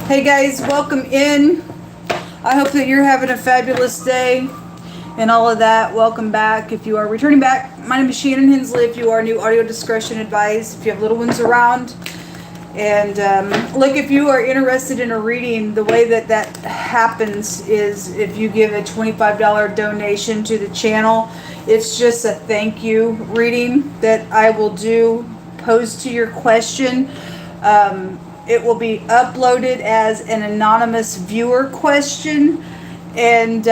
Hey guys, welcome in. I hope that you're having a fabulous day and all of that. Welcome back. If you are returning back, my name is Shannon Hensley. If you are new, audio discretion advised. If you have little ones around. And look, if you are interested in a reading, the way that that happens is if you give a $25 donation to the channel. It's just a thank you reading that I will do, posed to your question. It will be uploaded as an anonymous viewer question, and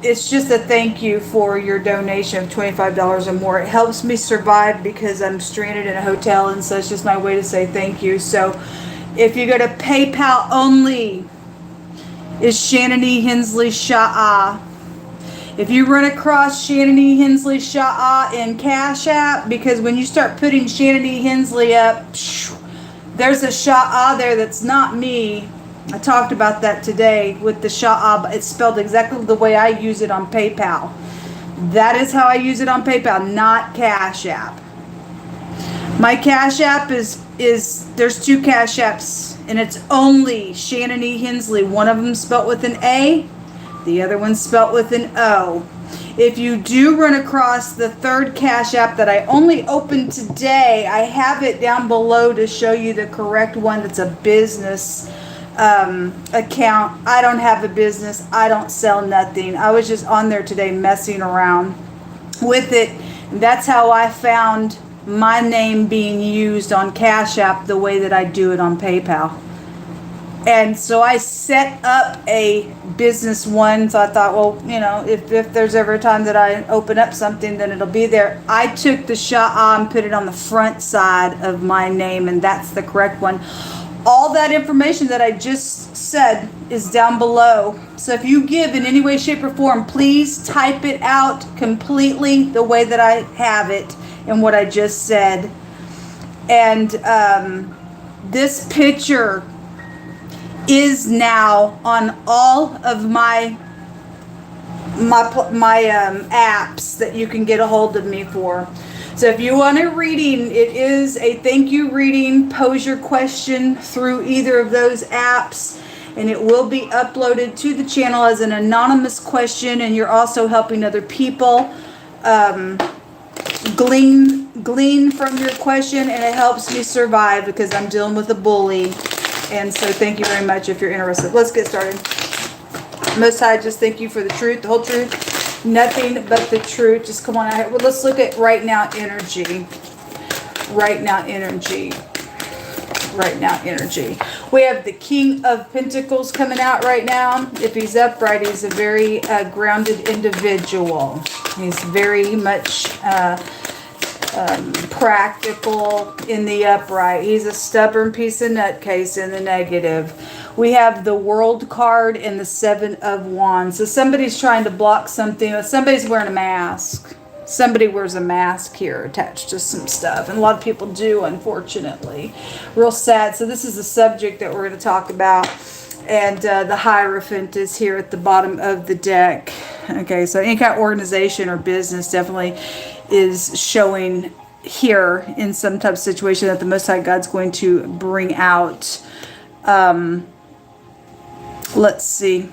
it's just a thank you for your donation of $25 or more. It helps me survive because I'm stranded in a hotel, and so it's just my way to say thank you. So if you go to PayPal only, is ShannonEHensley ShAhH. If you run across ShannonEHensley ShAhH in Cash App, because when you start putting ShannonEHensley up, there's a ShAhH there that's not me. I talked about that today with the ShAhH, but it's spelled exactly the way I use it on PayPal. That is how I use it on PayPal, not Cash App. My Cash App is there's two Cash Apps, and it's only ShannonEHensley. One of them spelled with an A, the other one's spelled with an O. If you do run across the third Cash App that I only opened today, I have it down below to show you the correct one. That's a business account. I don't have a business. I don't sell nothing. I was just on there today messing around with it. That's how I found my name being used on Cash App the way that I do it on PayPal. And so I set up a business one. So I thought, well, you know, if there's ever a time that I open up something, then it'll be there. I took the ShAhH and put it on the front side of my name, and that's the correct one. All that information that I just said is down below. So if you give in any way, shape, or form, please type it out completely the way that I have it and what I just said. And this picture is now on all of my apps that you can get a hold of me for. So if you want a reading, it is a thank you reading. Pose your question through either of those apps, and it will be uploaded to the channel as an anonymous question, and you're also helping other people glean from your question, and it helps me survive because I'm dealing with a bully. And so thank you very much if you're interested. Let's get started. Most High, just thank you for the truth, the whole truth, nothing but the truth. Just come on out here. Well, let's look at right now energy. Right now energy. Right now energy. We have the King of Pentacles coming out right now. If he's upright, he's a very grounded individual. He's very much practical in the upright. He's a stubborn piece of nutcase in the negative. We have the World card and the Seven of Wands. So somebody's trying to block something. Somebody's wearing a mask. Somebody wears a mask here attached to some stuff. And a lot of people do, unfortunately. Real sad. So this is the subject that we're going to talk about. And the Hierophant is here at the bottom of the deck. Okay, so any kind of organization or business definitely is showing here in some type of situation that the Most High God's going to bring out. Let's see.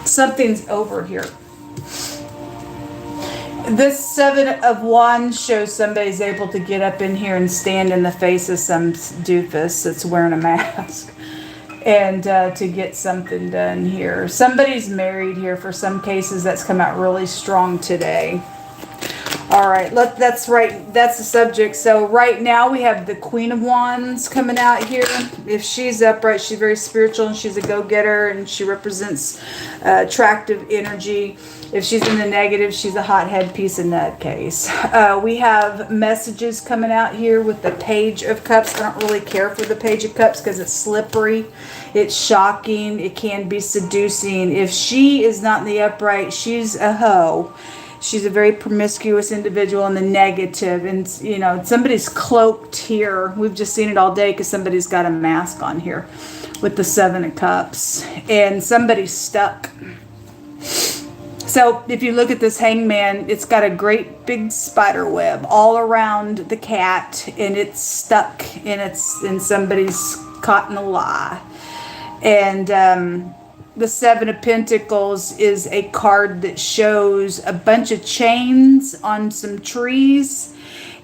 Something's over here. This Seven of Wands shows somebody's able to get up in here and stand in the face of some doofus that's wearing a mask. And to get something done here. Somebody's married here for some cases. That's come out really strong today. All right, that's right. That's the subject. So right now we have the Queen of Wands coming out here. If she's upright, she's very spiritual and she's a go-getter and she represents attractive energy. If she's in the negative, she's a hothead piece of nutcase. We have messages coming out here with the Page of Cups. I don't really care for the Page of Cups because it's slippery. It's shocking. It can be seducing. If she is not in the upright, she's a hoe. She's a very promiscuous individual in the negative. And, you know, somebody's cloaked here. We've just seen it all day because somebody's got a mask on here with the Seven of Cups. And somebody's stuck. So if you look at this hangman, it's got a great big spider web all around the cat, and it's stuck in somebody's caught in a lie. And the Seven of Pentacles is a card that shows a bunch of chains on some trees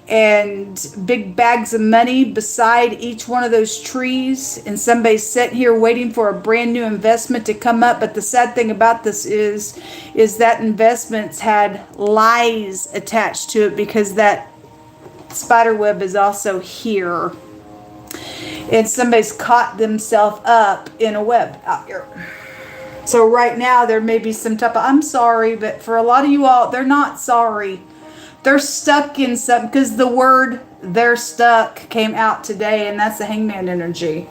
and big bags of money beside each one of those trees, and somebody's sitting here waiting for a brand new investment to come up. But the sad thing about this is that investments had lies attached to it, because that spider web is also here, and somebody's caught themselves up in a web out here. So right now there may be some type of, I'm sorry, but for a lot of you all, they're not sorry. They're stuck in something, because the word "they're stuck" came out today, and that's the Hangman energy.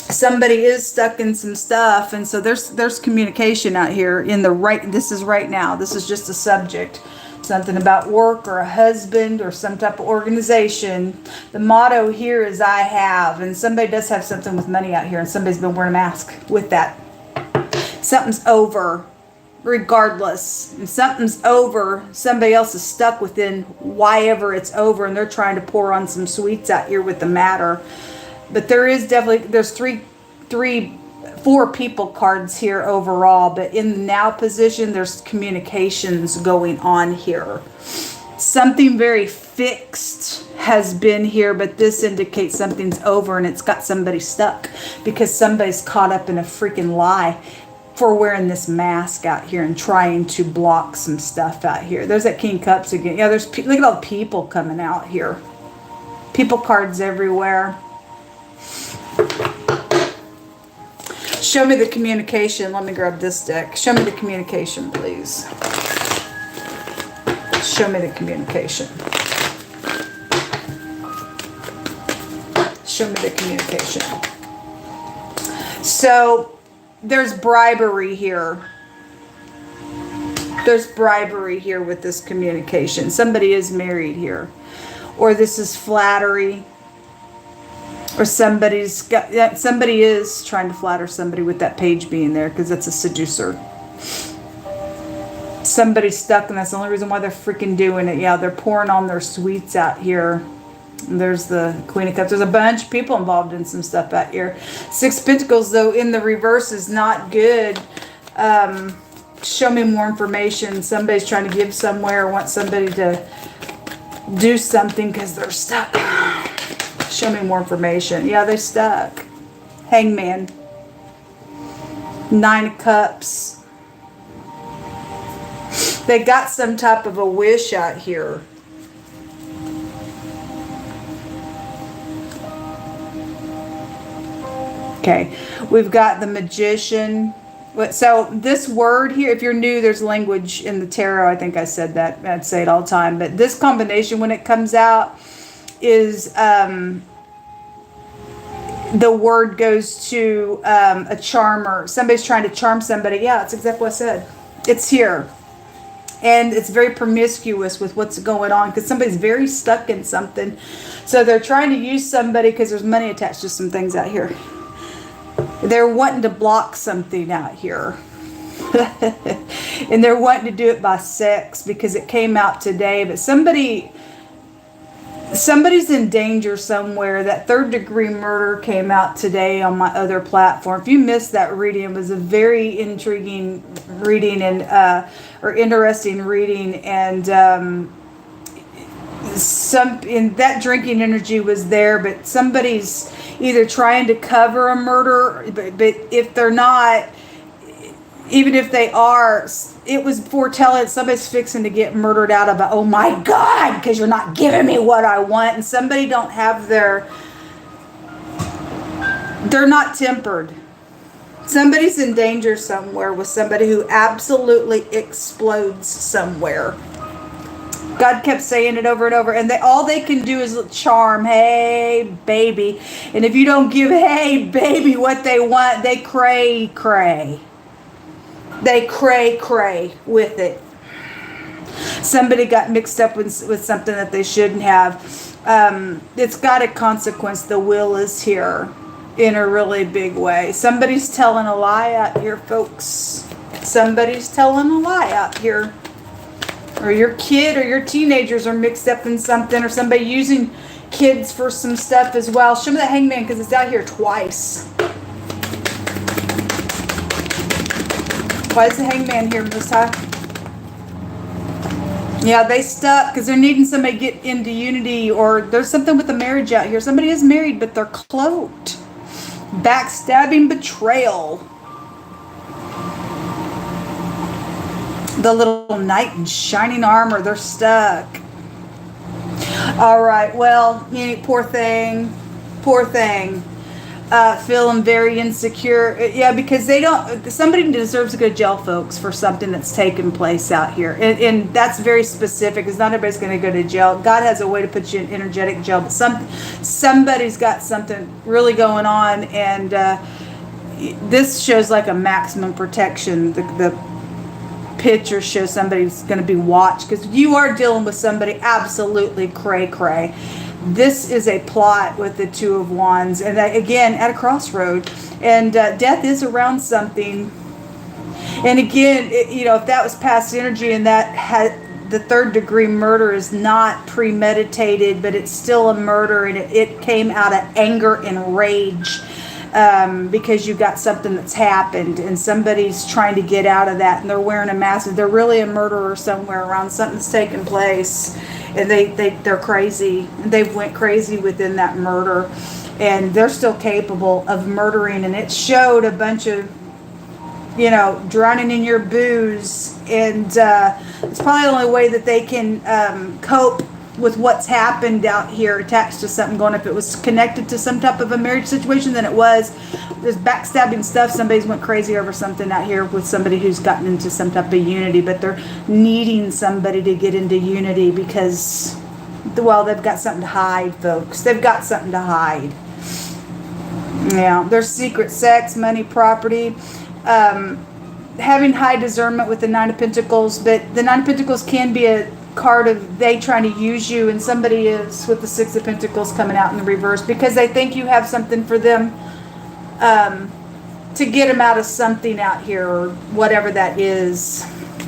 Somebody is stuck in some stuff, and so there's communication out here in the right. This is right now. This is just a subject, something about work or a husband or some type of organization. The motto here is "I have," and somebody does have something with money out here, and somebody's been wearing a mask with that. Something's over. Regardless, if something's over, somebody else is stuck within why ever it's over, and they're trying to pour on some sweets out here with the matter. But there is definitely, there's four people cards here overall, but in the now position, there's communications going on here. Something very fixed has been here, but this indicates something's over, and it's got somebody stuck because somebody's caught up in a freaking lie for wearing this mask out here and trying to block some stuff out here. There's that King Cups again. Yeah, look at all the people coming out here. People cards everywhere. Show me the communication. Let me grab this deck. Show me the communication, please. Show me the communication. Show me the communication. So there's bribery here. There's bribery here with this communication. Somebody is married here. Or this is flattery. Or somebody is trying to flatter somebody with that page being there, because that's a seducer. Somebody's stuck, and that's the only reason why they're freaking doing it. Yeah, they're pouring on their sweets out here. And there's the Queen of Cups. There's a bunch of people involved in some stuff out here. Six of Pentacles, though, in the reverse is not good. Show me more information. Somebody's trying to give somewhere, want somebody to do something because they're stuck. Show me more information. Yeah, they're stuck. Hangman. Nine of Cups. They got some type of a wish out here. Okay, we've got the Magician. So this word here, if you're new, there's language in the tarot. I think I said that. I'd say it all the time. But this combination, when it comes out, is the word goes to a charmer. Somebody's trying to charm somebody. Yeah, that's exactly what I said. It's here. And it's very promiscuous with what's going on, because somebody's very stuck in something. So they're trying to use somebody because there's money attached to some things out here. They're wanting to block something out here. And they're wanting to do it by sex, because it came out today. But somebody's in danger somewhere. That 3rd degree murder came out today on my other platform. If you missed that reading, it was a very intriguing reading and or interesting reading. And that drinking energy was there, but somebody's either trying to cover a murder, but if they're not, even if they are, it was foretelling somebody's fixing to get murdered out of a, oh my God, because you're not giving me what I want. And somebody don't have they're not tempered. Somebody's in danger somewhere with somebody who absolutely explodes somewhere. God kept saying it over and over, and all they can do is charm, hey, baby. And if you don't give, hey, baby, what they want, they cray. They cray with it. Somebody got mixed up with something that they shouldn't have. It's got a consequence. The will is here in a really big way. Somebody's telling a lie out here, folks. Somebody's telling a lie out here. Or your kid or your teenagers are mixed up in something, or somebody using kids for some stuff as well. Show me the Hangman because it's out here twice. Why is the Hangman here, Miss Ty? Yeah, they stuck because they're needing somebody to get into unity, or there's something with the marriage out here. Somebody is married, but they're cloaked. Backstabbing, betrayal. The little knight in shining armor, they're stuck. All right, well, poor thing. Poor thing. Feeling very insecure. Yeah, because they don't, somebody deserves to go to jail, folks, for something that's taken place out here. And that's very specific, because not everybody's going to go to jail. God has a way to put you in energetic jail, but somebody's got something really going on, and this shows like a maximum protection. The picture shows somebody's going to be watched, because you are dealing with somebody absolutely cray-cray. This is a plot with the Two of Wands, and again at a crossroad, and death is around something. And again, if that was past energy, and that had the third degree murder is not premeditated, but it's still a murder, and it came out of anger and rage, because you got something that's happened, and somebody's trying to get out of that, and they're wearing a mask. They're really a murderer somewhere around. Something's taking place. And they're crazy. They went crazy within that murder, and they're still capable of murdering. And it showed a bunch of, drowning in your booze, and it's probably the only way that they can cope with what's happened out here, attached to something going. If it was connected to some type of a marriage situation, then it was. There's backstabbing stuff. Somebody's went crazy over something out here with somebody who's gotten into some type of unity, but they're needing somebody to get into unity because, well, they've got something to hide, folks. They've got something to hide. Yeah, there's secret sex, money, property, having high discernment with the Nine of Pentacles, but the Nine of Pentacles can be a card of they trying to use you, and somebody is with the Six of Pentacles coming out in the reverse because they think you have something for them, to get them out of something out here, or whatever that is.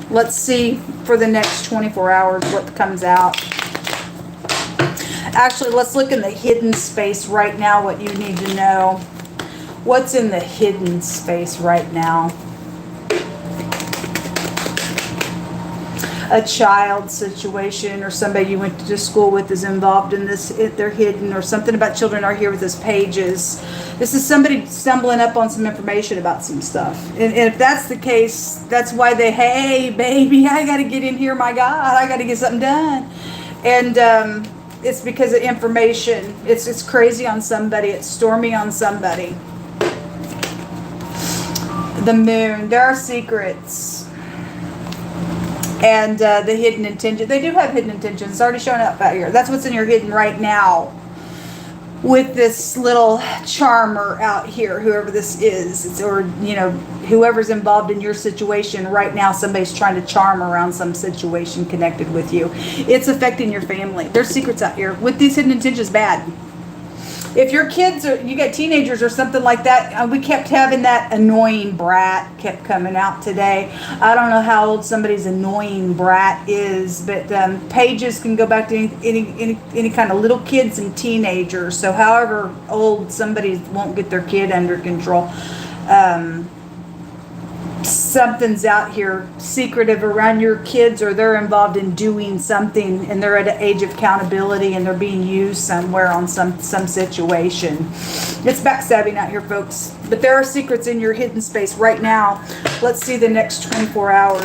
Let's see for the next 24 hours what comes out. Actually, let's look in the hidden space right now, what you need to know. What's in the hidden space right now? A child situation, or somebody you went to school with is involved in this. They're hidden, or something about children are here with this pages. This is somebody stumbling up on some information about some stuff. And if that's the case, that's why hey, baby, I got to get in here. My God, I got to get something done. And it's because of information. It's crazy on somebody. It's stormy on somebody. The moon. There are secrets. And the hidden intention. They do have hidden intentions. It's already showing up out here. That's what's in your hidden right now. With this little charmer out here, whoever this is. Or, whoever's involved in your situation right now, somebody's trying to charm around some situation connected with you. It's affecting your family. There's secrets out here. With these hidden intentions, bad. If your kids are, you got teenagers or something like that, we kept having that annoying brat kept coming out today. I don't know how old somebody's annoying brat is, but pages can go back to any kind of little kids and teenagers. So however old somebody won't get their kid under control. Something's out here secretive around your kids, or they're involved in doing something, and they're at an age of accountability, and they're being used somewhere on some situation. It's backstabbing out here, folks, but there are secrets in your hidden space right now. Let's see the next 24 hours.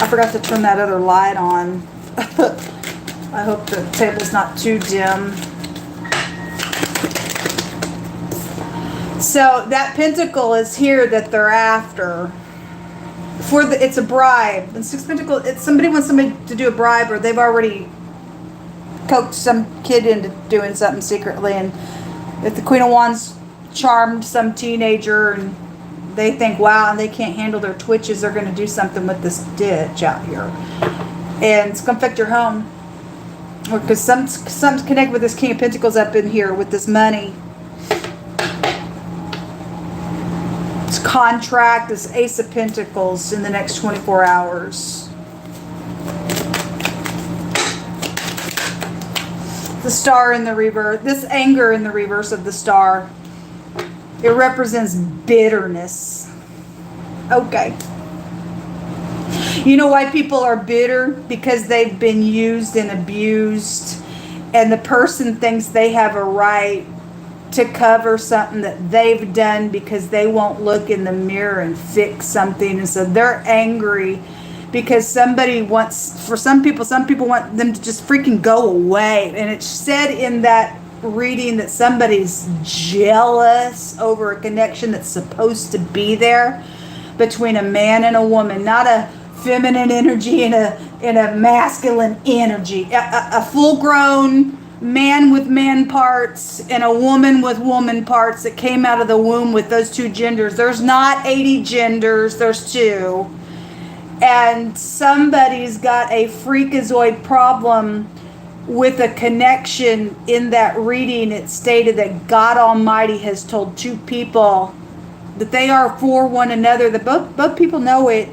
I forgot to turn that other light on. I hope the table's not too dim. So that pentacle is here that they're after. It's a bribe. And Six Pentacles, it's somebody wants somebody to do a bribe, or they've already coaxed some kid into doing something secretly. And if the Queen of Wands charmed some teenager, and they think, wow, and they can't handle their twitches, they're going to do something with this ditch out here. And it's going to affect your home. Or because something's connected with this King of Pentacles up in here with this money. Contract, this Ace of Pentacles in the next 24 hours. The star in the reverse. This anger in the reverse of the star. It represents bitterness. Okay. You know why people are bitter? Because they've been used and abused. And the person thinks they have a right to cover something that they've done because they won't look in the mirror and fix something. And so they're angry because somebody wants, for some people want them to just freaking go away. And it's said in that reading that somebody's jealous over a connection that's supposed to be there between a man and a woman, not a feminine energy and a masculine energy. A full-grown man with man parts and a woman with woman parts that came out of the womb with those two genders. There's not 80 genders, there's 2. And somebody's got a freakazoid problem with a connection. In that reading, it stated that God Almighty has told 2 people that they are for one another, that both people know it.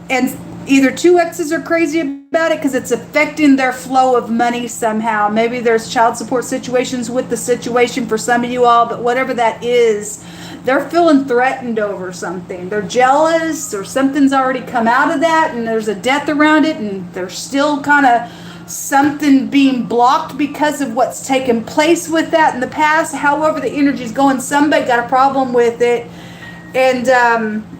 And either 2 exes are crazy about it because it's affecting their flow of money somehow. Maybe there's child support situations with the situation for some of you all, but whatever that is, they're feeling threatened over something. They're jealous, or something's already come out of that, and there's a death around it, and there's still kind of something being blocked because of what's taken place with that in the past. However the energy's going, somebody got a problem with it, and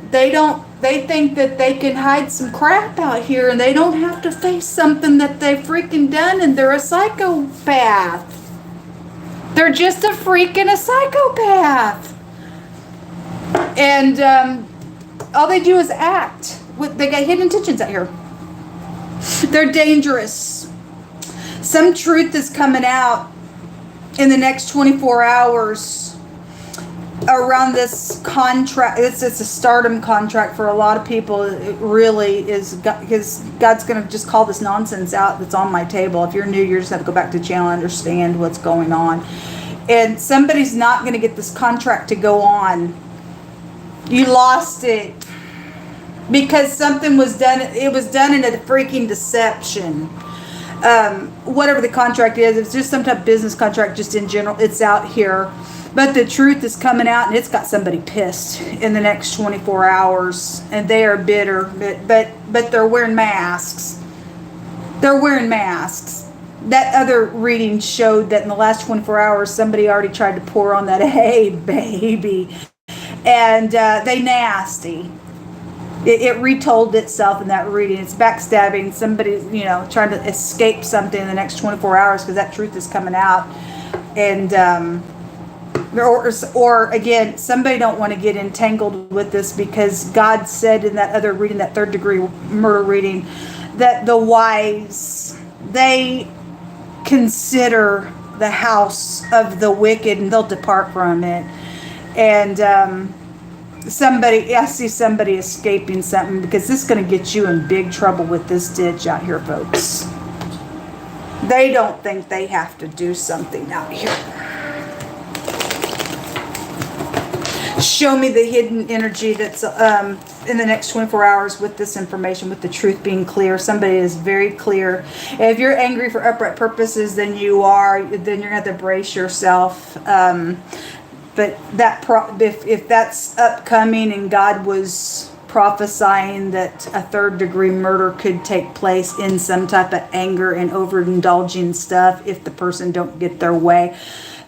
they think that they can hide some crap out here and they don't have to face something that they've freaking done, and they're a psychopath. They're just a freaking psychopath. And all they do is act. They got hidden intentions out here. They're dangerous. Some truth is coming out in the next 24 hours around this contract. It's a stardom contract for a lot of people. It really is, because God's going to just call this nonsense out that's on my table. If you're new, you're just have to go back to the channel and understand what's going on. And somebody's not going to get this contract to go on. You lost it because something was done. It was done in a freaking deception. Whatever the contract is, it's just some type of business contract, just in general. It's out here. But the truth is coming out, and it's got somebody pissed in the next 24 hours. And they are bitter, but they're wearing masks. They're wearing masks. That other reading showed that in the last 24 hours, somebody already tried to pour on that, hey, baby. And they nasty. It retold itself in that reading. It's backstabbing. Somebody's, trying to escape something in the next 24 hours because that truth is coming out. And, or again, somebody don't want to get entangled with this, because God said in that other reading, that 3rd degree murder reading, that the wise, they consider the house of the wicked and they'll depart from it. And I see somebody escaping something, because this is going to get you in big trouble with this ditch out here, folks. They don't think they have to do something out here. Show me the hidden energy that's in the next 24 hours with this information, with the truth being clear. Somebody is very clear. If you're angry for upright purposes, then you're going to have to brace yourself. But that if that's upcoming, and God was prophesying that a 3rd degree murder could take place in some type of anger and overindulging stuff if the person don't get their way,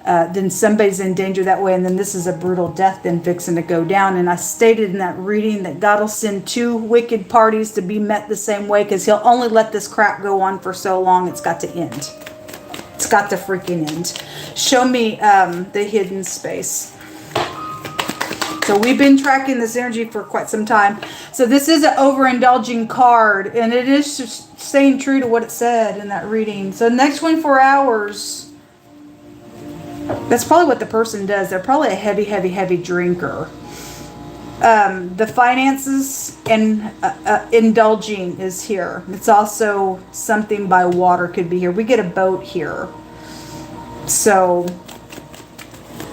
then somebody's in danger that way. And then this is a brutal death then fixing to go down. And I stated in that reading that God will send 2 wicked parties to be met the same way, because he'll only let this crap go on for so long. It's got to end. It's got to freaking end. Show me the hidden space. So we've been tracking this energy for quite some time. So this is an overindulging card, and it is just staying true to what it said in that reading. So the next 24 hours, that's probably what the person does. They're probably a heavy drinker. The finances and indulging is here. It's also something by water could be here. We get a boat here. So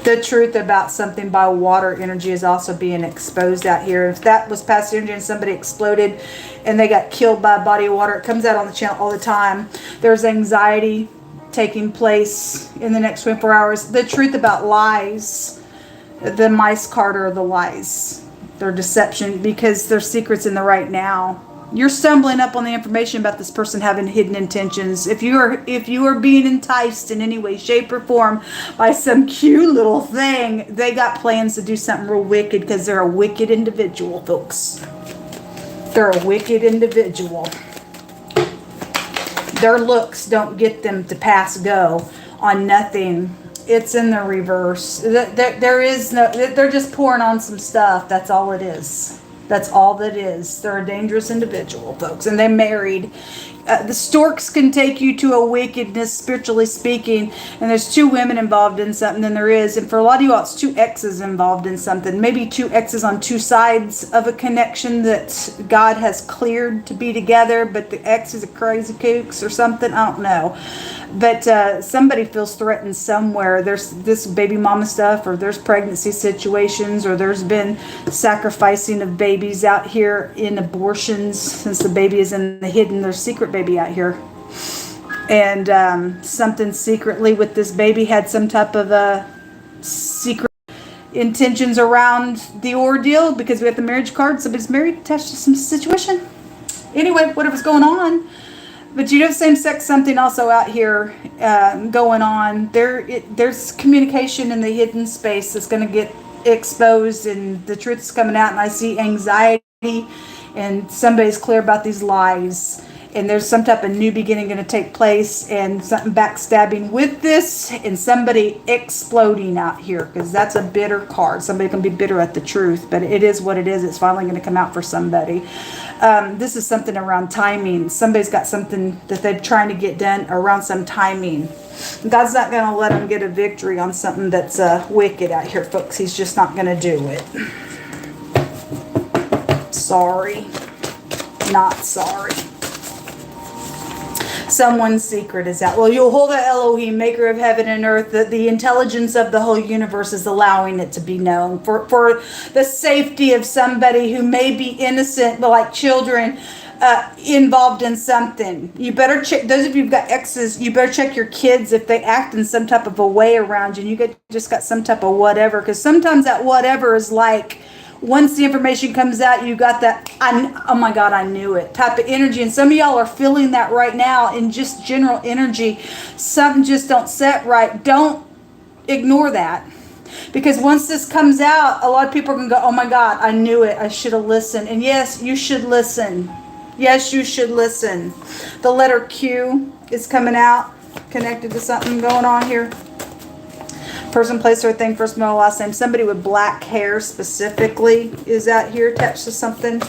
the truth about something by water energy is also being exposed out here. If that was past energy and somebody exploded and they got killed by a body of water, it comes out on the channel all the time. There's anxiety taking place in the next 24 hours. The truth about lies, the mice card are the lies. They're deception because there's secrets in the right now. You're stumbling up on the information about this person having hidden intentions. If you are being enticed in any way, shape, or form by some cute little thing, they got plans to do something real wicked because they're a wicked individual, folks. They're a wicked individual. Their looks don't get them to pass go on nothing. It's in the reverse. There is no, they're just pouring on some stuff. That's all it is. That's all that is. They're a dangerous individual, folks. And they married. The storks can take you to a wickedness, spiritually speaking. And there's 2 women involved in something than there is. And for a lot of you all, it's 2 exes involved in something. Maybe 2 exes on 2 sides of a connection that God has cleared to be together. But the ex is a crazy kooks or something. I don't know. But somebody feels threatened somewhere. There's this baby mama stuff, or there's pregnancy situations, or there's been sacrificing of babies out here in abortions since the baby is in the hidden. There's secret baby out here. And something secretly with this baby had some type of a secret intentions around the ordeal because we have the marriage card. Somebody's married, attached to some situation. Anyway, whatever's going on. But you have same-sex something also out here going on. There's communication in the hidden space that's going to get exposed, and the truth's coming out. And I see anxiety, and somebody's clear about these lies. And there's some type of new beginning going to take place, and something backstabbing with this, and somebody exploding out here, because that's a bitter card. Somebody can be bitter at the truth, but it is what it is. It's finally going to come out for somebody. This is something around timing. Somebody's got something that they're trying to get done around some timing. God's not going to let them get a victory on something that's wicked out here, folks. He's just not going to do it. Sorry. Not sorry. Someone's secret is out. Well, you'll hold that Elohim, maker of heaven and earth, that the intelligence of the whole universe is allowing it to be known for the safety of somebody who may be innocent, but like children involved in something. You better check, those of you who've got exes, you better check your kids if they act in some type of a way around you, and you just got some type of whatever, because sometimes that whatever is like, once the information comes out, you got that, oh my God, I knew it type of energy. And some of y'all are feeling that right now in just general energy. Something just don't set right. Don't ignore that. Because once this comes out, a lot of people are going to go, oh my God, I knew it. I should have listened. And yes, you should listen. Yes, you should listen. The letter Q is coming out, connected to something going on here. Person, place, or thing, first, middle, last name. Somebody with black hair specifically is out here attached to something.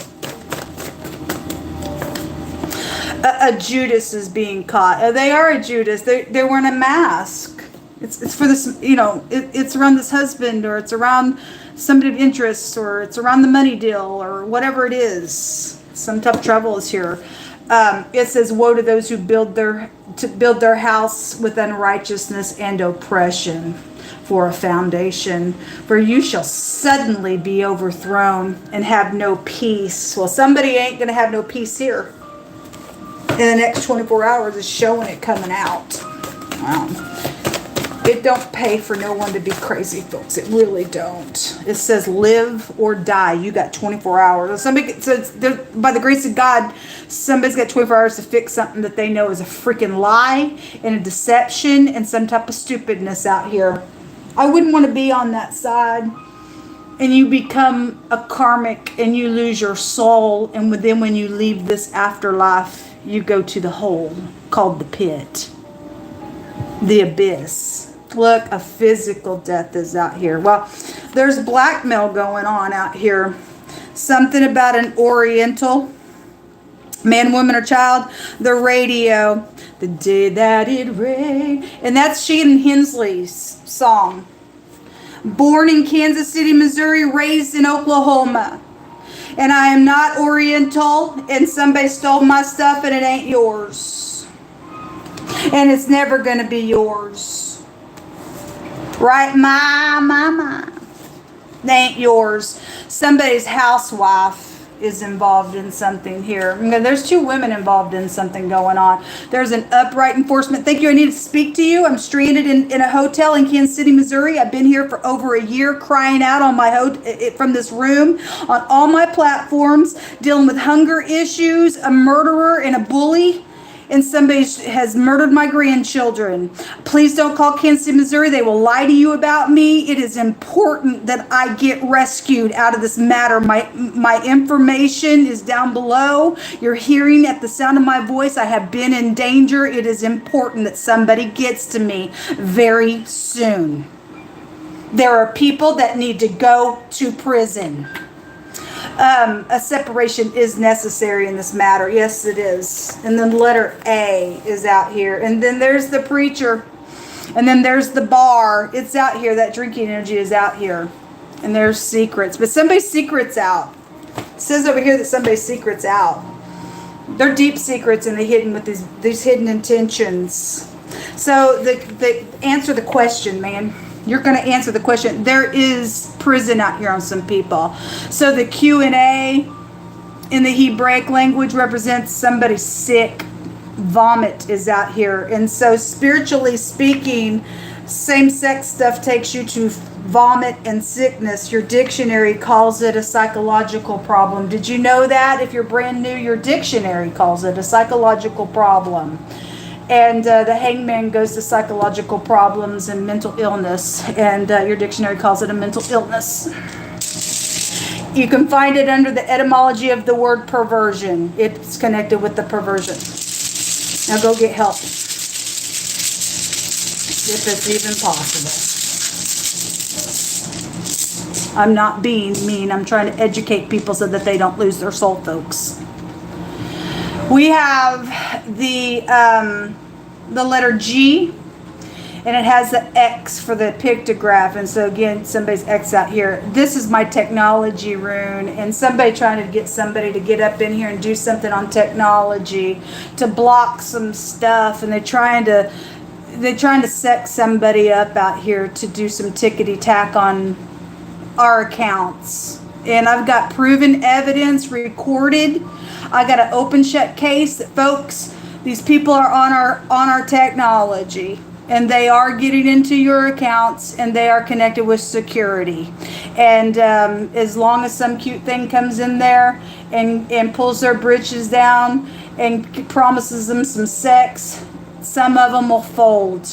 A Judas is being caught. They are a Judas. They're wearing a mask. It's for this, you know, it's around this husband, or it's around somebody of interest, or it's around the money deal, or whatever it is. Some tough trouble is here. It says, woe to those who build their house with unrighteousness and oppression for a foundation, for you shall suddenly be overthrown and have no peace. Well, somebody ain't going to have no peace here. In the next 24 hours is showing it coming out. Wow. It don't pay for no one to be crazy, folks. It really don't. It says live or die. You got 24 hours. Somebody says, by the grace of God, somebody's got 24 hours to fix something that they know is a freaking lie and a deception and some type of stupidness out here. I wouldn't want to be on that side. And you become a karmic and you lose your soul. And then when you leave this afterlife, you go to the hole called the pit. The abyss. Look, a physical death is out here. Well, there's blackmail going on out here. Something about an Oriental. Man, woman, or child. The radio. The day that it rained. And that's Shannon Hensley's song. Born in Kansas City, Missouri, raised in Oklahoma. And I am not Oriental, and somebody stole my stuff and it ain't yours. And it's never going to be yours. Right? My. They ain't yours. Somebody's housewife is involved in something here. Okay, there's 2 women involved in something going on. There's an upright enforcement. Thank you. I need to speak to you. I'm stranded in a hotel in Kansas City, Missouri. I've been here for over a year, crying out on my from this room on all my platforms, dealing with hunger issues, a murderer and a bully. And somebody has murdered my grandchildren. Please don't call Kansas City, Missouri. They will lie to you about me. It is important that I get rescued out of this matter. My information is down below. You're hearing at the sound of my voice. I have been in danger. It is important that somebody gets to me very soon. There are people that need to go to prison. A separation is necessary in this matter. Yes, it is. And then letter A is out here. And then there's the preacher. And then there's the bar. It's out here. That drinking energy is out here. And there's secrets. But somebody's secret's out. It says over here that somebody's secret's out. They're deep secrets and they're hidden with these hidden intentions. So answer the question, man. You're going to answer the question. There is prison out here on some people. So the Q&A in the Hebraic language represents somebody sick. Vomit is out here. And so spiritually speaking, same-sex stuff takes you to vomit and sickness. Your dictionary calls it a psychological problem. Did you know that? If you're brand new, your dictionary calls it a psychological problem. And the hangman goes to psychological problems and mental illness. And your dictionary calls it a mental illness. You can find it under the etymology of the word perversion. It's connected with the perversion. Now go get help. If it's even possible. I'm not being mean. I'm trying to educate people so that they don't lose their soul, folks. We have the letter G, and it has the X for the pictograph. And so again, somebody's X out here. This is my technology rune, and somebody trying to get somebody to get up in here and do something on technology to block some stuff, and they're trying to set somebody up out here to do some tickety tack on our accounts. And I've got proven evidence recorded. I got an open shut case that, folks, these people are on our technology, and they are getting into your accounts, and they are connected with security. And as long as some cute thing comes in there and pulls their britches down and promises them some sex, some of them will fold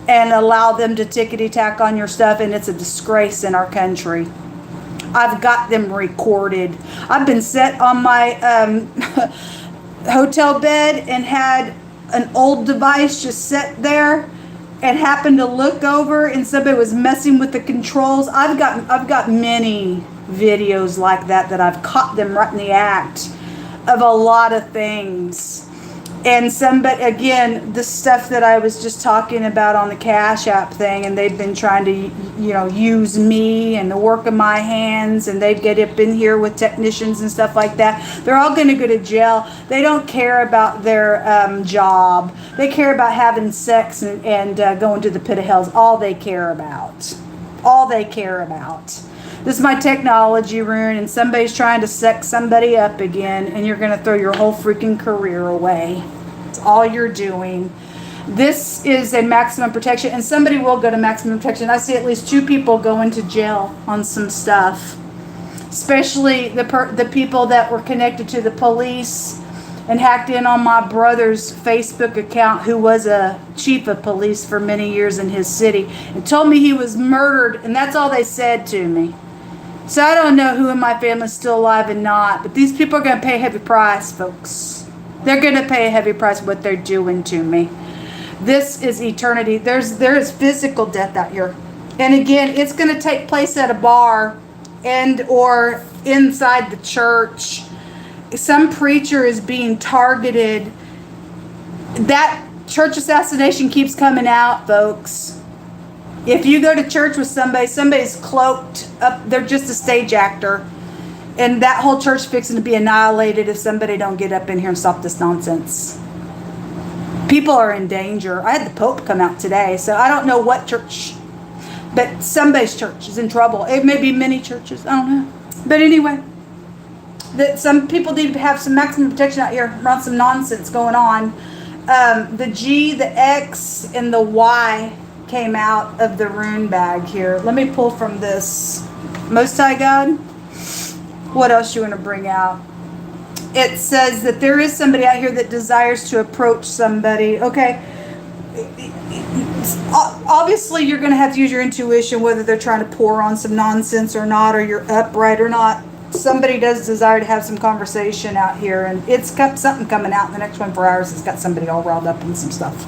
and allow them to tickety tack on your stuff, and it's a disgrace in our country. I've got them recorded. I've been set on my hotel bed and had an old device just set there and happened to look over and somebody was messing with the controls. I've got many videos like that I've caught them right in the act of a lot of things. And somebody, again, the stuff that I was just talking about on the Cash App thing, and they've been trying to, use me and the work of my hands, and they'd get up in here with technicians and stuff like that. They're all going to go to jail. They don't care about their job. They care about having sex and going to the pit of hell. All they care about. All they care about. This is my technology rune, and somebody's trying to sex somebody up again, and you're going to throw your whole freaking career away. It's all you're doing. This is a maximum protection, and somebody will go to maximum protection. I see at least 2 people going to jail on some stuff, especially the people that were connected to the police and hacked in on my brother's Facebook account, who was a chief of police for many years in his city, and told me he was murdered, and that's all they said to me. So I don't know who in my family is still alive and not, but these people are going to pay a heavy price, folks. They're going to pay a heavy price for what they're doing to me. This is eternity. There is physical death out here. And again, it's going to take place at a bar and or inside the church. Some preacher is being targeted. That church assassination keeps coming out, folks. If you go to church with somebody's cloaked up, they're just a stage actor. And that whole church fixing to be annihilated if somebody don't get up in here and stop this nonsense. People are in danger. I had the Pope come out today, so I don't know what church, but somebody's church is in trouble. It may be many churches, I don't know. But anyway, that some people need to have some maximum protection out here around some nonsense going on. The G, the X, and the Y came out of the rune bag here. Let me pull from this. Most High God, what else you want to bring out? It says that there is somebody out here that desires to approach somebody. Okay. Obviously, you're going to have to use your intuition, whether they're trying to pour on some nonsense or not, or you're upright or not. Somebody does desire to have some conversation out here, and it's got something coming out in the next 24 hours. It's got somebody all riled up in some stuff.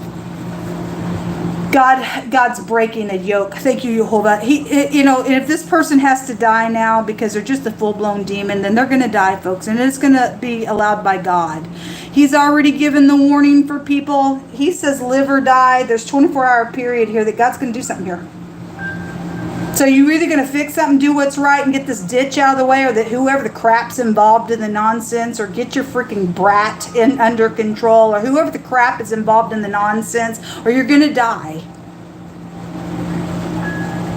God's breaking a yoke. Thank you, Jehovah. And if this person has to die now because they're just a full-blown demon, then they're going to die, folks, and it's going to be allowed by God. He's already given the warning for people. He says live or die. There's a 24-hour period here that God's going to do something here. So you're either going to fix something, do what's right, and get this ditch out of the way, or that whoever the crap's involved in the nonsense, or get your freaking brat under control, or whoever the crap is involved in the nonsense, or you're going to die.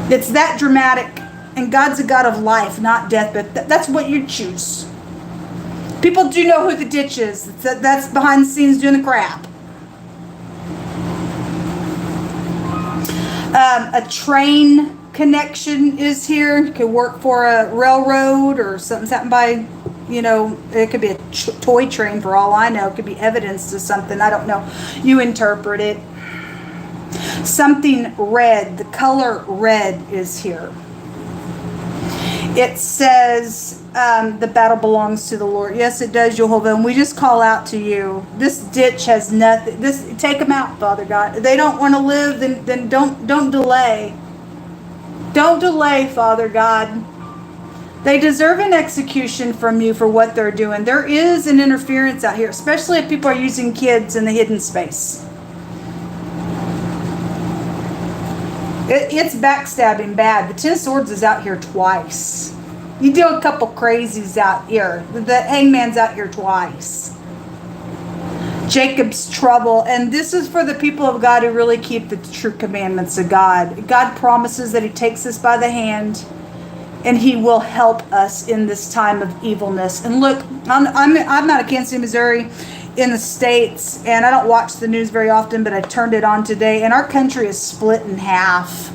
It's that dramatic. And God's a God of life, not death, but that's what you choose. People do know who the ditch is. That's behind the scenes doing the crap. A train connection is here. You could work for a railroad or something's happened by, it could be a toy train for all I know. It could be evidence to something. I don't know. You interpret it. Something red. The color red is here. It says the battle belongs to the Lord. Yes, it does, Jehovah. And we just call out to you. This ditch has nothing. Take them out, Father God. If they don't want to live, then don't delay. Don't delay, Father God. They deserve an execution from you for what they're doing. There is an interference out here, especially if people are using kids in the hidden space. It's backstabbing bad. The Ten of Swords is out here twice. You do a couple crazies out here. The Hangman's out here twice. Jacob's trouble. And this is for the people of God who really keep the true commandments of God. God promises that he takes us by the hand and he will help us in this time of evilness. And look, I'm not a Kansas City, Missouri, in the States, and I don't watch the news very often, but I turned it on today, and our country is split in half.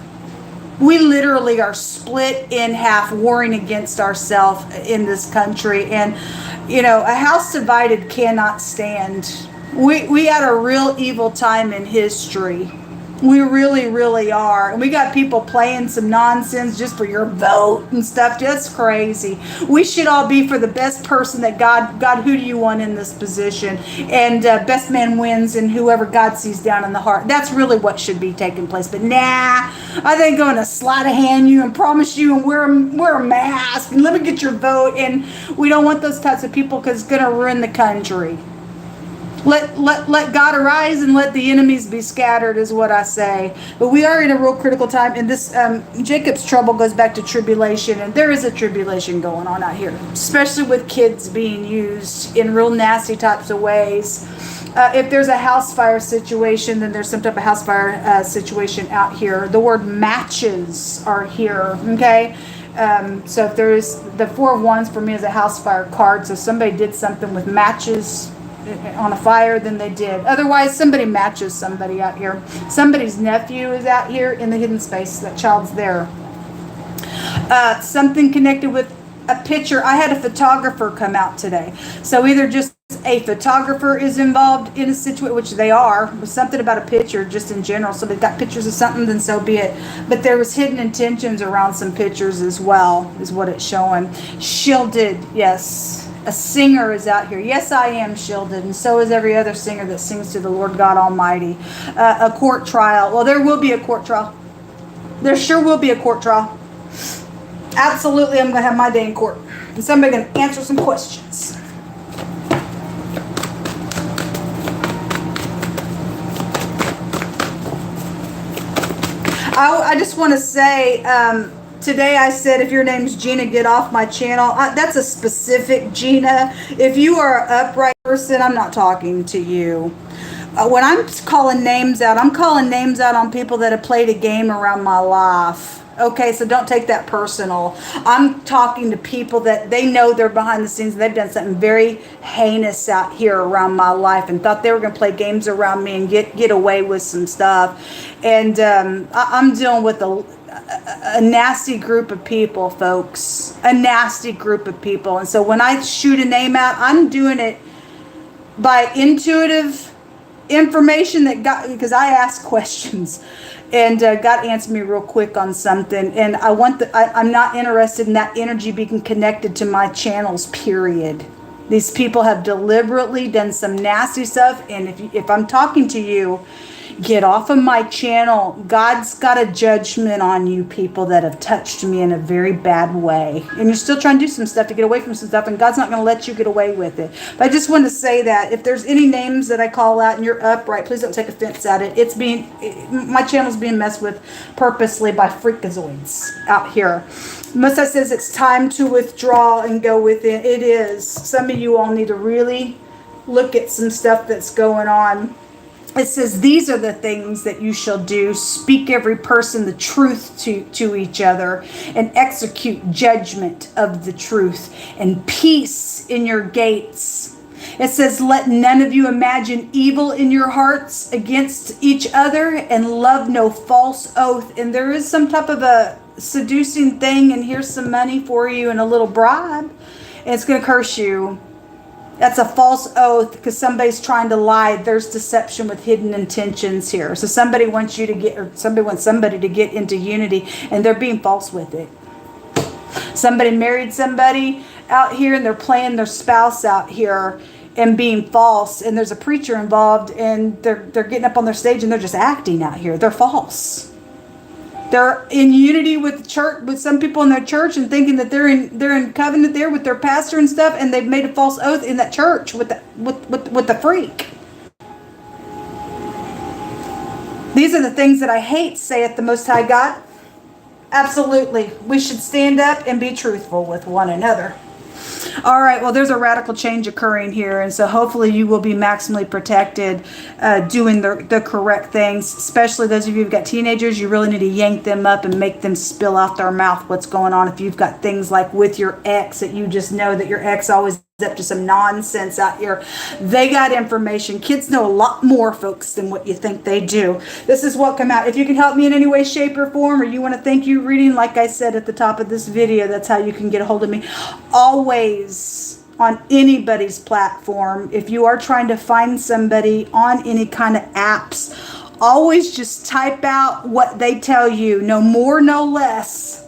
We literally are split in half, warring against ourselves in this country. And, a house divided cannot stand. We had a real evil time in history. We really, really are. And we got people playing some nonsense just for your vote and stuff. That's crazy. We should all be for the best person that God, who do you want in this position? And best man wins, and whoever God sees down in the heart. That's really what should be taking place. But I think I'm going to sleight of hand you and promise you and wear a mask and let me get your vote. And we don't want those types of people because it's going to ruin the country. Let God arise and let the enemies be scattered is what I say. But we are in a real critical time. And this Jacob's trouble goes back to tribulation. And there is a tribulation going on out here. Especially with kids being used in real nasty types of ways. If there's a house fire situation, then there's some type of house fire situation out here. The word matches are here. Okay. So if there's the Four of Wands for me is a house fire card. So somebody did something with matches on a fire, then they did. Otherwise, somebody matches somebody out here. Somebody's nephew is out here in the hidden space. That child's there. Something connected with a picture. I had a photographer come out today. So either just a photographer is involved in a situation, which they are, with something about a picture just in general. So they've got pictures of something, then so be it. But there was hidden intentions around some pictures as well, is what it's showing. Shielded, yes. A singer is out here. Yes, I am shielded, and so is every other singer that sings to the Lord God Almighty. A court trial. Well, there will be a court trial. There sure will be a court trial. Absolutely, I'm going to have my day in court. And somebody's going to answer some questions. I just want to say... today I said, if your name's Gina, get off my channel. That's a specific Gina. If you are an upright person, I'm not talking to you. When I'm calling names out, I'm calling names out on people that have played a game around my life. Okay, so don't take that personal. I'm talking to people that they know they're behind the scenes and they've done something very heinous out here around my life and thought they were going to play games around me and get away with some stuff. And I'm dealing with a nasty group of people, folks. A nasty group of people. And so when I shoot a name out, I'm doing it by intuitive information that got, because I ask questions. And God answered me real quick on something. And I'm not interested in that energy being connected to my channels, period. These people have deliberately done some nasty stuff. And if I'm talking to you, get off of my channel. God's got a judgment on you people that have touched me in a very bad way. And you're still trying to do some stuff to get away from some stuff. And God's not going to let you get away with it. But I just want to say that if there's any names that I call out and you're upright, please don't take offense at it. My channel's being messed with purposely by freakazoids out here. Most of says it's time to withdraw and go within. It is. Some of you all need to really look at some stuff that's going on. It says, these are the things that you shall do. Speak every person the truth to each other and execute judgment of the truth and peace in your gates. It says, let none of you imagine evil in your hearts against each other and love no false oath. And there is some type of a seducing thing and here's some money for you and a little bribe. And it's going to curse you. That's a false oath because somebody's trying to lie. There's deception with hidden intentions here. So somebody wants you to get, or somebody wants somebody to get into unity and they're being false with it. Somebody married somebody out here and they're playing their spouse out here and being false. And there's a preacher involved and they're getting up on their stage and they're just acting out here. They're false. They're in unity with the church, with some people in their church, and thinking that they're in covenant there with their pastor and stuff, and they've made a false oath in that church with the freak. These are the things that I hate, saith the Most High God. Absolutely, we should stand up and be truthful with one another. All right, well, there's a radical change occurring here, and so hopefully you will be maximally protected doing the correct things, especially those of you who've got teenagers. You really need to yank them up and make them spill out their mouth what's going on. If you've got things like with your ex that you just know that your ex always up to some nonsense out here. They got information. Kids know a lot more, folks, than what you think they do. This is what come out. If you can help me in any way, shape, or form, or you want to thank you reading, like I said at the top of this video, that's how you can get a hold of me. Always on anybody's platform, if you are trying to find somebody on any kind of apps, always just type out what they tell you. No more, no less.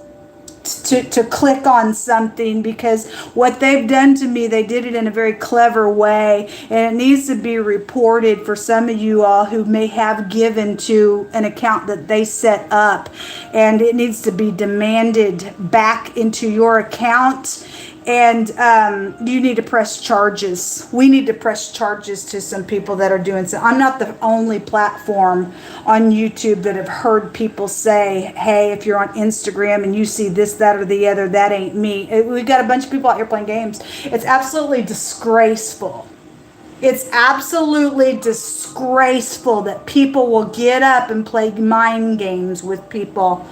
To click on something, because what they've done to me, they did it in a very clever way, and it needs to be reported for some of you all who may have given to an account that they set up, and it needs to be demanded back into your account. And you need to press charges. We need to press charges to some people that are doing so. I'm not the only platform on YouTube that have heard people say, hey, if you're on Instagram and you see this, that, or the other, that ain't me. We've got a bunch of people out here playing games. It's absolutely disgraceful. It's absolutely disgraceful that people will get up and play mind games with people.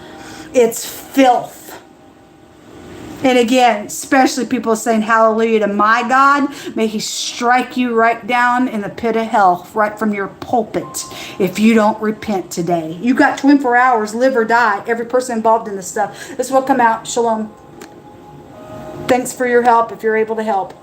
It's filth. And again, especially people saying hallelujah to my God, may he strike you right down in the pit of hell, right from your pulpit, if you don't repent today. You got 24 hours, live or die. Every person involved in this stuff. This will come out. Shalom. Thanks for your help if you're able to help.